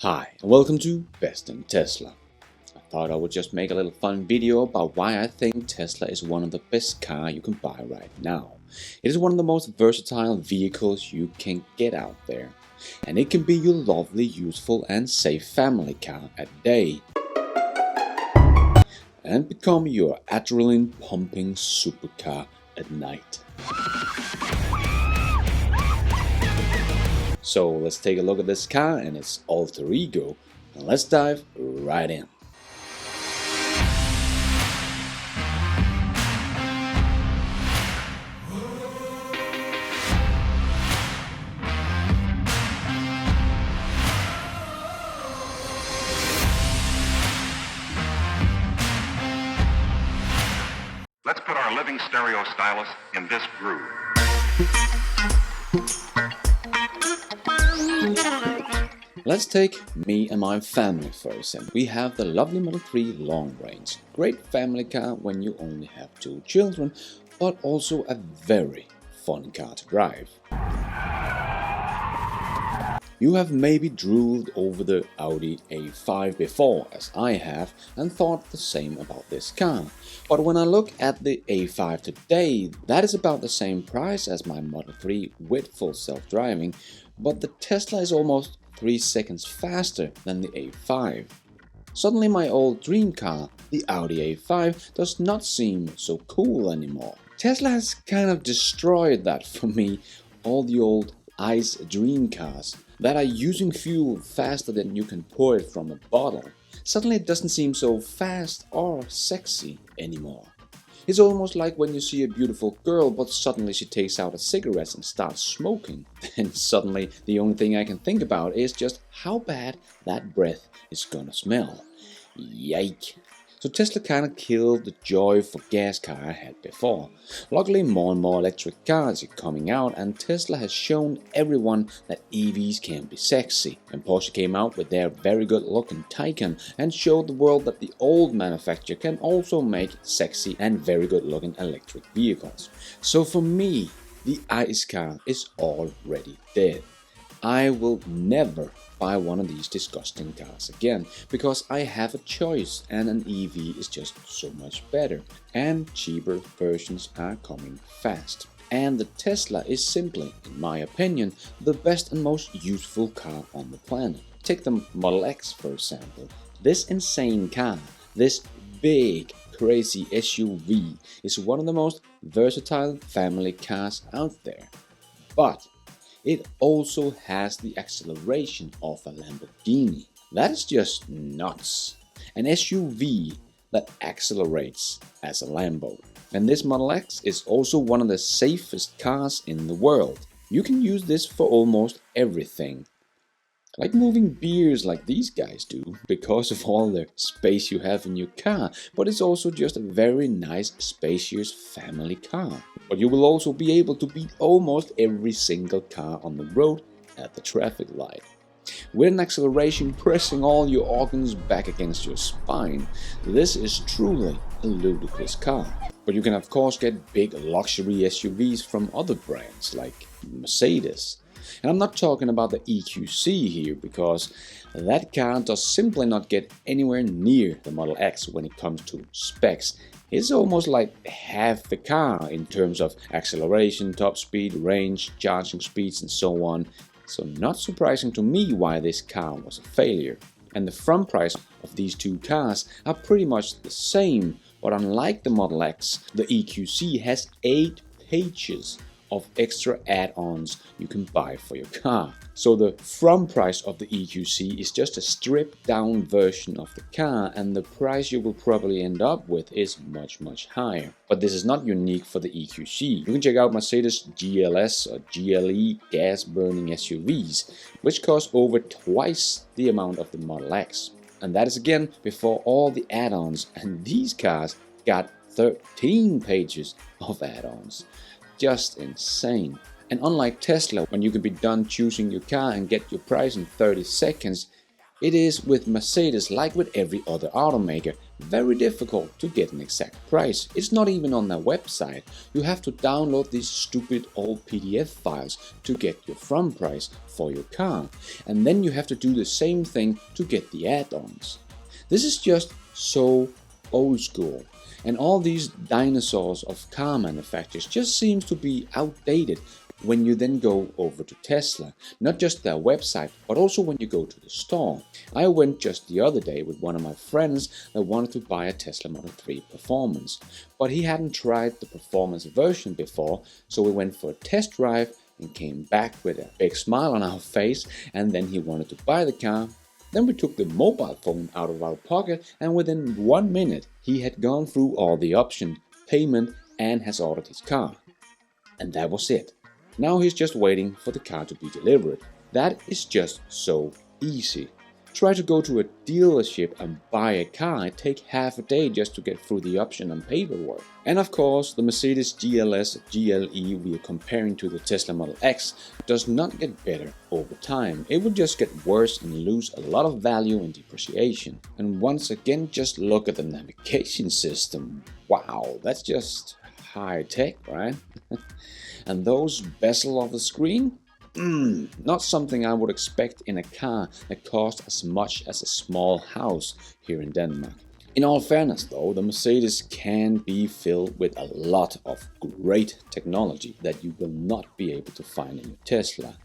Hi and welcome to Best in Tesla. I thought I would just make a little fun video about why I think Tesla is one of the best cars you can buy right now. It is one of the most versatile vehicles you can get out there, and it can be your lovely, useful and safe family car at day, and become your adrenaline pumping supercar at night. So let's take a look at this car and its alter ego, and let's dive right in. Let's put our living stereo stylus in this groove. Let's take me and my family first, and we have the lovely Model 3 Long Range. Great family car when you only have 2 children, but also a very fun car to drive. You have maybe drooled over the Audi A5 before, as I have, and thought the same about this car. But when I look at the A5 today, that is about the same price as my Model 3 with full self-driving, but the Tesla is almost 3 seconds faster than the A5. Suddenly my old dream car, the Audi A5, does not seem so cool anymore. Tesla has kind of destroyed that for me, all the old ICE dream cars that are using fuel faster than you can pour it from a bottle. Suddenly it doesn't seem so fast or sexy anymore. It's almost like when you see a beautiful girl but suddenly she takes out a cigarette and starts smoking. And suddenly the only thing I can think about is just how bad that breath is gonna smell. Yike! So Tesla kinda killed the joy for gas car I had before. Luckily more and more electric cars are coming out, and Tesla has shown everyone that EVs can be sexy. And Porsche came out with their very good looking Taycan and showed the world that the old manufacturer can also make sexy and very good looking electric vehicles. So for me, the ICE car is already dead. I will never buy one of these disgusting cars again, because I have a choice and an EV is just so much better, and cheaper versions are coming fast. And the Tesla is simply, in my opinion, the best and most useful car on the planet. Take the Model X for example. This insane car, this big crazy SUV, is one of the most versatile family cars out there. But it also has the acceleration of a Lamborghini. That is just nuts. An SUV that accelerates as a Lambo. And this Model X is also one of the safest cars in the world. You can use this for almost everything. Like moving beers like these guys do, because of all the space you have in your car, but it's also just a very nice, spacious family car. But you will also be able to beat almost every single car on the road at the traffic light. With an acceleration pressing all your organs back against your spine, this is truly a ludicrous car. But you can of course get big luxury SUVs from other brands like Mercedes. And I'm not talking about the EQC here, because that car does simply not get anywhere near the Model X when it comes to specs. It's almost like half the car in terms of acceleration, top speed, range, charging speeds and so on. So not surprising to me why this car was a failure. And the front price of these two cars are pretty much the same, but unlike the Model X, the EQC has 8 pages of extra add-ons you can buy for your car. So the front price of the EQC is just a stripped down version of the car, and the price you will probably end up with is much higher. But this is not unique for the EQC. You can check out Mercedes GLS or GLE gas burning SUVs, which cost over twice the amount of the Model X. And that is again before all the add-ons, and these cars got 13 pages of add-ons. Just insane. And unlike Tesla, when you can be done choosing your car and get your price in 30 seconds, It is with Mercedes, like with every other automaker, very difficult to get an exact price. It's not even on their website. You have to download these stupid old PDF files to get your front price for your car, and then you have to do the same thing to get the add-ons. This is just so old school, and all these dinosaurs of car manufacturers just seems to be outdated when you then go over to Tesla, not just their website, but also when you go to the store. I went just the other day with one of my friends that wanted to buy a Tesla Model 3 Performance, but he hadn't tried the Performance version before, so we went for a test drive and came back with a big smile on our face, and then he wanted to buy the car. Then we took the mobile phone out of our pocket, and within 1 minute he had gone through all the options, payment, and has ordered his car. And that was it. Now he's just waiting for the car to be delivered. That is just so easy. Try to go to a dealership and buy a car. It takes half a day just to get through the option and paperwork. And of course, the Mercedes GLS GLE we are comparing to the Tesla Model X does not get better over time. It will just get worse and lose a lot of value in depreciation. And once again, just look at the navigation system. Wow, that's just high tech, right? And those bezel of the screen? Not something I would expect in a car that costs as much as a small house here in Denmark. In all fairness though, the Mercedes can be filled with a lot of great technology that you will not be able to find in your Tesla.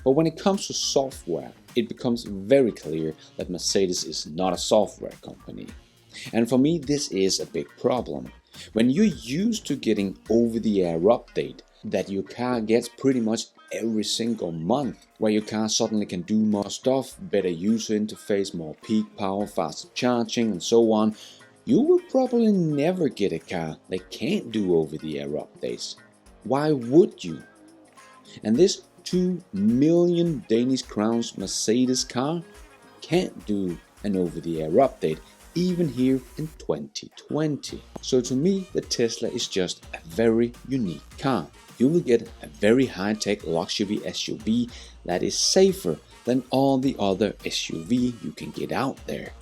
But when it comes to software, it becomes very clear that Mercedes is not a software company. And for me, this is a big problem. When you're used to getting over-the-air update that your car gets pretty much every single month, where your car suddenly can do more stuff, better user interface, more peak power, faster charging, and so on, you will probably never get a car that can't do over-the-air updates. Why would you? And this 2 million Danish crowns Mercedes car can't do an over-the-air update, even here in 2020. So to me, the Tesla is just a very unique car. You will get a very high-tech luxury SUV that is safer than all the other SUV you can get out there.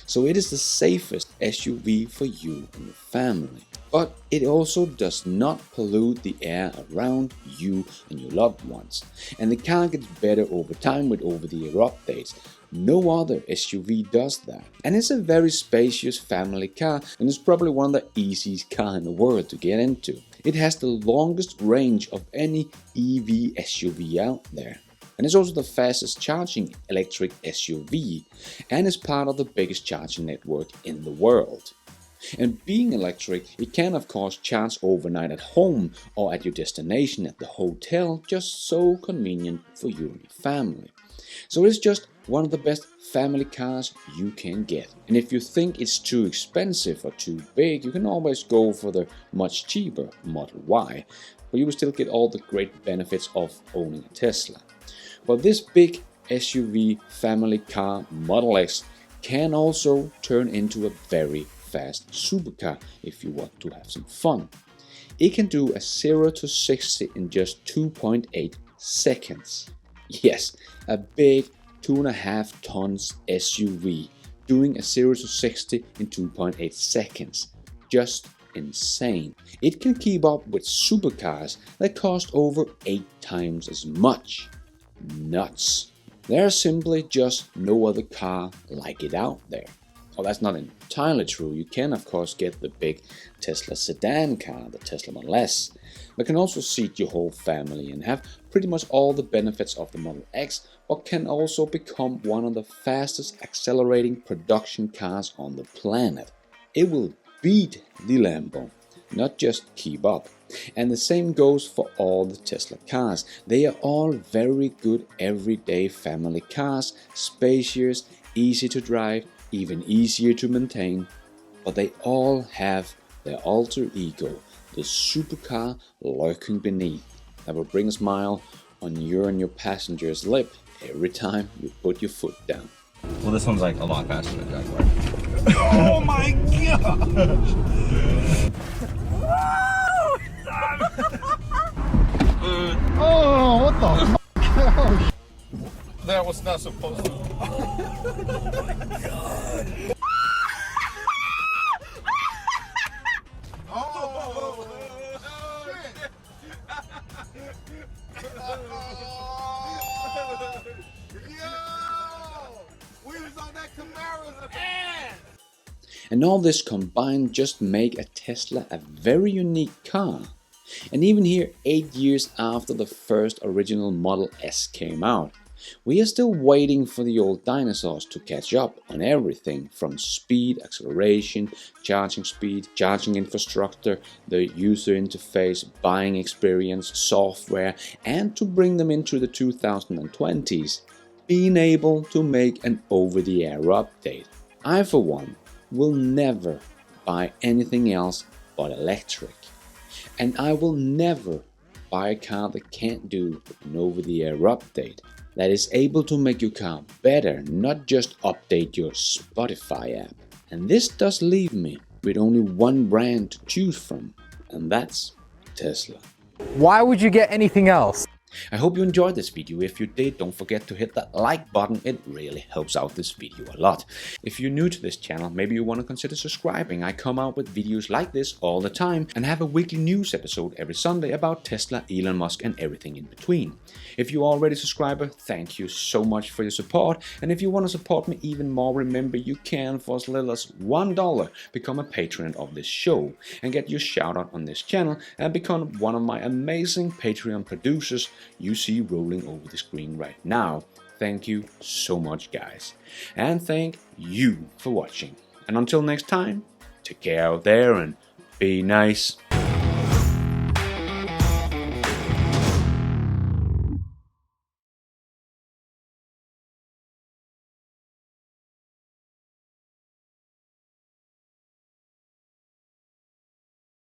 So it is the safest SUV for you and your family. But it also does not pollute the air around you and your loved ones. And the car gets better over time with over-the-air updates. No other SUV does that. And it's a very spacious family car, and it's probably one of the easiest cars in the world to get into. It has the longest range of any EV SUV out there. And it's also the fastest charging electric SUV, and is part of the biggest charging network in the world. And being electric, it can of course charge overnight at home or at your destination at the hotel, just so convenient for you and your family. So it's just one of the best family cars you can get. And if you think it's too expensive or too big, you can always go for the much cheaper Model Y, but you will still get all the great benefits of owning a Tesla. But this big SUV family car Model X can also turn into a very fast supercar if you want to have some fun. It can do a 0 to 60 in just 2.8 seconds. Yes, a big 2.5 tons SUV doing a 0 to 60 in 2.8 seconds. Just insane. It can keep up with supercars that cost over 8 times as much. Nuts. There's simply just no other car like it out there. Well, that's not entirely true. You can of course get the big Tesla sedan car, the Tesla Model S, that can also seat your whole family and have pretty much all the benefits of the Model X, but can also become one of the fastest accelerating production cars on the planet. It will beat the Lambo, not just keep up. And the same goes for all the Tesla cars. They are all very good everyday family cars, spacious, easy to drive, even easier to maintain, but they all have their alter ego, the supercar lurking beneath, that will bring a smile on your and your passenger's lip every time you put your foot down. Well, this one's like a lot faster than Jaguar. Oh my gosh! Oh, what the f***? That was not supposed to. Oh, shit. Yo! We was on that Camara's ass! And all this combined just make a Tesla a very unique car. And even here, 8 years after the first original Model S came out, we are still waiting for the old dinosaurs to catch up on everything from speed, acceleration, charging speed, charging infrastructure, the user interface, buying experience, software, and to bring them into the 2020s, being able to make an over-the-air update. I, for one, will never buy anything else but electric. And I will never buy a car that can't do an over-the-air update, that is able to make your car better, not just update your Spotify app. And this does leave me with only one brand to choose from, and that's Tesla. Why would you get anything else? I hope you enjoyed this video. If you did, don't forget to hit that like button. It really helps out this video a lot. If you're new to this channel, maybe you want to consider subscribing. I come out with videos like this all the time and have a weekly news episode every Sunday about Tesla, Elon Musk and everything in between. If you're already a subscriber, thank you so much for your support. And if you want to support me even more, remember you can, for as little as $1, become a patron of this show and get your shout out on this channel and become one of my amazing Patreon producers you see rolling over the screen right now. Thank you so much, guys. And thank you for watching. And until next time, take care out there and be nice.